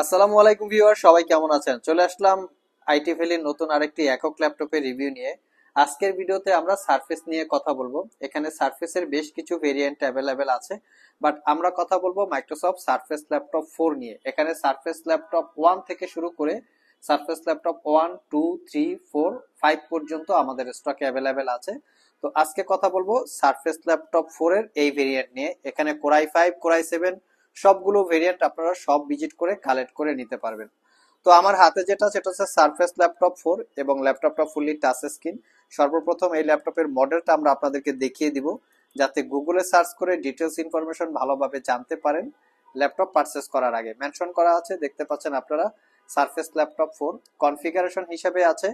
আসসালামু আলাইকুম ভিউয়ার, সবাই কেমন আছেন? চলে আসলাম আইটি ভ্যালির নতুন আরেকটি একক ল্যাপটপের রিভিউ নিয়ে। আজকের ভিডিওতে আমরা সারফেস নিয়ে কথা বলবো। এখানে সারফেসের বেশ কিছু ভেরিয়েন্ট অ্যাভেলেবেল আছে, বাট আমরা কথা বলবো মাইক্রোসফট সারফেস ল্যাপটপ 4 নিয়ে। এখানে সারফেস ল্যাপটপ 1 থেকে শুরু করে সারফেস ল্যাপটপ 1, 2, 3, 4, 5 পর্যন্ত আমাদের স্টকে অ্যাভেলেবেল আছে। তো আজকে কথা বলবো সারফেস ল্যাপটপ 4 এর এই ভেরিয়েন্ট নিয়ে। এখানে কোরাই 5, কোরাই 7 সবগুলো ভেরিয়েন্ট আপনারা সব ভিজিট করে কালেক্ট করে নিতে পারবেন। তো আমার হাতে যেটা সেটা হচ্ছে সারফেস ল্যাপটপ 4 এবং ল্যাপটপটা ফুললি টাচ স্ক্রিন। সর্বপ্রথম এই ল্যাপটপের মডেলটা আমরা আপনাদেরকে দেখিয়ে দিব, যাতে গুগলে সার্চ করে ডিটেলস ইনফরমেশন ভালোভাবে জানতে পারেন ল্যাপটপ পারচেস করার আগে। মেনশন করা আছে, দেখতে পাচ্ছেন আপনারা, সারফেস ল্যাপটপ 4। কনফিগারেশন হিসেবে আছে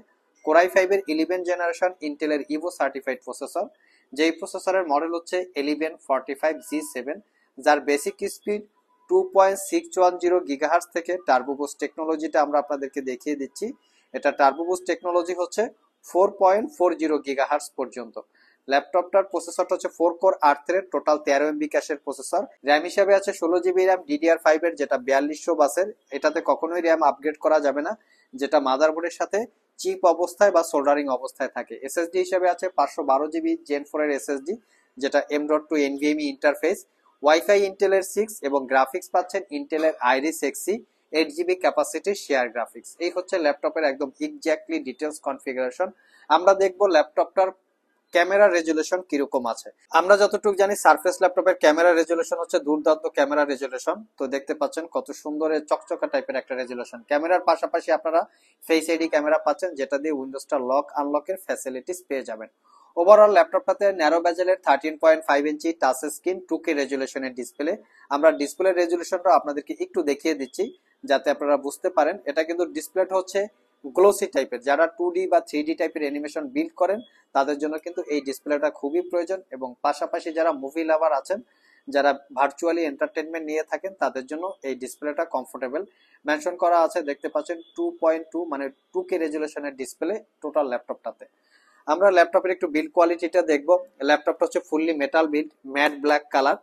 কোরাই 5 এর 11 জেনারেশন ইন্টেলের ইভো সার্টিফাইড প্রসেসর। যেই প্রসেসরের মডেল হচ্ছে 1145G7, যার বেসিক স্পিড 2.610 গিগাহার্টজ থেকে টার্বো বুস্ট টেকনোলজিটা আমরা আপনাদেরকে দেখিয়ে দিচ্ছি। এটা টার্বো বুস্ট টেকনোলজি হচ্ছে 4.40 গিগাহার্টজ পর্যন্ত। ল্যাপটপটার প্রসেসরটা হচ্ছে 4 কোর 8 থ্রেড, টোটাল 13 এমবি ক্যাশের প্রসেসর। র্যাম হিসাবে আছে 16 জিবি র্যাম DDR5 এর, যেটা 4200 বাসের। এটাতে কখনোই র্যাম আপগ্রেড করা যাবে না, যেটা মাদারবোর্ডের সাথে চিপ অবস্থায় বা সোল্ডারিং অবস্থায় থাকে। SSD হিসাবে আছে 512 জিবি Gen 4 এর SSD, যেটা M.2 NVMe ইন্টারফেস। ওয়াইফাই ইন্টেলের 6 এবং গ্রাফিক্স পাচ্ছেন ইন্টেলের আইরিস এক্সি 8 জিবি ক্যাপাসিটির শেয়ার গ্রাফিক্স। এই হচ্ছে ল্যাপটপের একদম এক্স্যাক্টলি ডিটেলস কনফিগারেশন। আমরা দেখবো ল্যাপটপটার ক্যামেরা রেজুলেশন কিরকম আছে। আমরা যতটুকু জানি সারফেস ল্যাপটপের ক্যামেরা রেজুলেশন হচ্ছে দুর্দান্ত ক্যামেরা রেজুলেশন। তো দেখতে পাচ্ছেন কত সুন্দর চকচকা টাইপের একটা রেজুলেশন। ক্যামেরার পাশাপাশি আপনারা ফেস আইডি ক্যামেরা পাচ্ছেন, যেটা দিয়ে উইন্ডোজটা লক আনলকের ফ্যাসিলিটিস পেয়ে যাবেন। ওভারঅল ল্যাপটপটাতে ন্যারো বেজেলের 13.5 ইঞ্চি টাচ স্ক্রিন 2K রেজুলেশনের ডিসপ্লে। আমরা ডিসপ্লে রেজুলেশনটা আপনাদেরকে একটু দেখিয়ে দিচ্ছি যাতে আপনারা বুঝতে পারেন। এটা কিন্তু ডিসপ্লেটা হচ্ছে গ্লোসি টাইপের। যারা 2D বা 3D টাইপের অ্যানিমেশন বিল্ড করেন তাদের জন্য কিন্তু এই ডিসপ্লেটা খুবই প্রয়োজন, এবং পাশাপাশি যারা মুভি লাভার আছেন, যারা ভার্চুয়ালি এন্টারটেনমেন্ট নিয়ে থাকেন, তাদের জন্য এই ডিসপ্লেটা কমফোর্টেবল। মেনশন করা আছে, দেখতে পাচ্ছেন 2.2 মানে 2K রেজুলেশনের ডিসপ্লে টোটাল ল্যাপটপটাতে। আমরা ল্যাপটপের একটু বিল্ড কোয়ালিটিটা দেখবো। ল্যাপটপটা হচ্ছে fully metal build, matte black colour.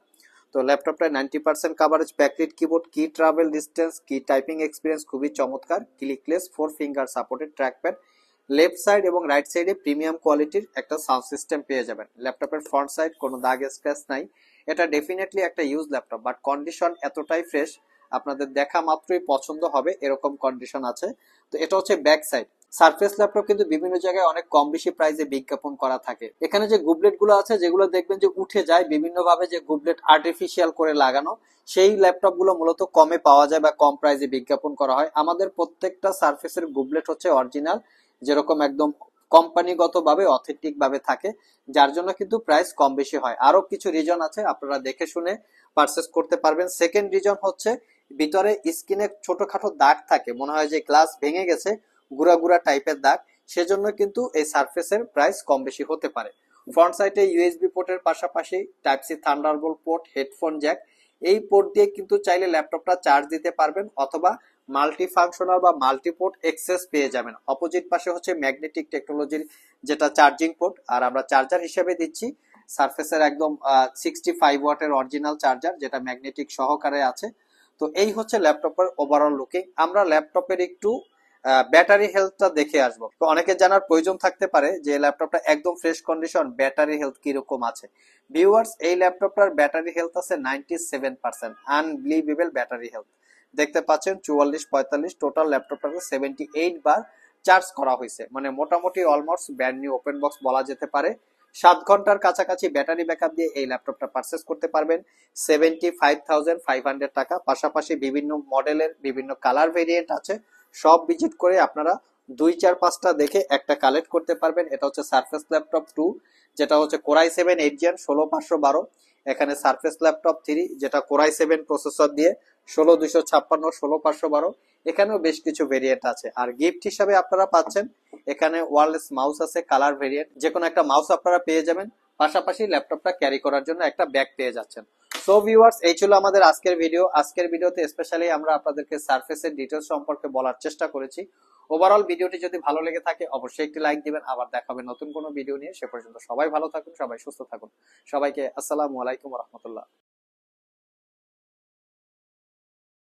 তো ল্যাপটপটায় 90% কাভারেজ, ব্যাকলিট কিবোর্ড, কি ট্রাভেল ডিস্টেন্স, কি টাইপিং এক্সপিরিয়েন্স খুবই চমৎকার, clickless 4 finger supported trackpad. Left side এবং রাইট সাইডে প্রিমিয়াম কোয়ালিটির একটা সাউন্ড সিস্টেম পেয়ে যাবেন। ল্যাপটপের ফ্রন্ট সাইড কোনো দাগ স্ক্র্যাচ নাই। এটা ডেফিনেটলি একটা ইউজ ল্যাপটপ, বাট কন্ডিশন এতটাই ফ্রেশ, আপনাদের দেখা মাত্রই পছন্দ হবে এরকম কন্ডিশন আছে। তো এটা হচ্ছে ব্যাক সাইড। সারফেস ল্যাপটপ কিন্তু বিভিন্ন জায়গায় অনেক কম বেশি প্রাইসে বিজ্ঞাপন করা থাকে। এখানে যে গুবলেট গুলো আছে, যেগুলো দেখবেন যে উঠে যায় বিভিন্ন ভাবে, যে গুবলেট আর্টিফিশিয়াল করে লাগানো, সেই ল্যাপটপ গুলো মূলত কমে পাওয়া যায় বা কম প্রাইসে বিজ্ঞাপন করা হয়। আমাদের প্রত্যেকটা সারফেসের গুবলেট হচ্ছে অরিজিনাল, যেরকম একদম কোম্পানিগত ভাবে অথেন্টিক ভাবে থাকে, যার জন্য কিন্তু প্রাইস কম বেশি হয়। আরো কিছু রিজন আছে, আপনারা দেখে শুনে পারচেস করতে পারবেন। সেকেন্ড রিজন হচ্ছে ভিতরে স্কিনে ছোটখাটো দাগ থাকে, মনে হয় যে গ্লাস ভেঙে গেছে, গুড়া গুড়া টাইপের দাগ, সেজন্য কিন্তু এই সারফেসের প্রাইস কম বেশি হতে পারে। ফ্রন্ট সাইডে ইউএসবি পোর্টের পাশাপাশি type C Thunderbolt port, headphone jack, এই পোর্ট দিয়ে কিন্তু চাইলে ল্যাপটপটা চার্জ দিতে পারবেন, অথবা মাল্টি ফাংশনাল বা মাল্টি পোর্ট এক্সেস পেয়ে যাবেন। অপোজিট পাশে হচ্ছে ম্যাগনেটিক টেকনোলজির যেটা চার্জিং পোর্ট, আর আমরা চার্জার হিসেবে দিচ্ছি সারফেসের একদম 65 ওয়াটের অরিজিনাল চার্জার, যেটা ম্যাগনেটিক সহকারে আছে। তো এই হচ্ছে ল্যাপটপের ওভারঅল লুকিং। আমরা ল্যাপটপের একটু ব্যাটারি হেলথটা দেখে আসবো। তো অনেকে জানার প্রয়োজন থাকতে পারে যে ল্যাপটপটা একদম ফ্রেশ কন্ডিশন, ব্যাটারি হেলথ কিরকম আছে। ভিউয়ার্স, এই ল্যাপটপটার ব্যাটারি হেলথ আছে 97%, আনবিলিভেবল ব্যাটারি হেলথ। দেখতে পাচ্ছেন 44-45, টোটাল ল্যাপটপটাকে 78 বার চার্জ করা হয়েছে, মানে মোটামুটি almost brand new open box বলা যেতে পারে। 7 ঘন্টার কাছাকাছি ব্যাটারি ব্যাকআপ দিয়ে এই ল্যাপটপটা পারচেস করতে পারবেন 75,500 টাকা। পাশাপাশি বিভিন্ন মডেলের বিভিন্ন কালার ভেরিয়েন্ট আছে, সব ভিজিট করে আপনারা 2, 4, 5টা দেখে একটা কালেক্ট করতে পারবেন। এটা হচ্ছে সারফেস ল্যাপটপ 2, যেটা হচ্ছে কোরাই 7 8 জেন 16512। এখানে সারফেস ল্যাপটপ 3, যেটা কোরাই 7 প্রসেসর দিয়ে 16256 16512। এখানেও বেশ কিছু ভেরিয়েন্ট আছে। আর গিফট হিসাবে আপনারা পাচ্ছেন এখানে ওয়্যারলেস মাউস আছে, কালার ভেরিয়েন্ট, যে কোনো একটা মাউস আপনারা পেয়ে যাবেন। পাশাপাশি ল্যাপটপটা ক্যারি করার জন্য একটা ব্যাগ পেয়ে যাচ্ছেন। সো ভিউয়ার্স, এই ছিল আমাদের আজকের ভিডিও। আজকের ভিডিওতে স্পেশালি আমরা আপনাদেরকে সারফেসের ডিটেইলস সম্পর্কে বলার চেষ্টা করেছি। ওভারঅল ভিডিওটি যদি ভালো লেগে থাকে অবশ্যই একটি লাইক দিবেন। আবার দেখা হবে নতুন কোনো ভিডিও নিয়ে। সে পর্যন্ত সবাই ভালো থাকুন, সবাই সুস্থ থাকুন। সবাইকে আসসালামু আলাইকুম ওয়া রাহমাতুল্লাহ।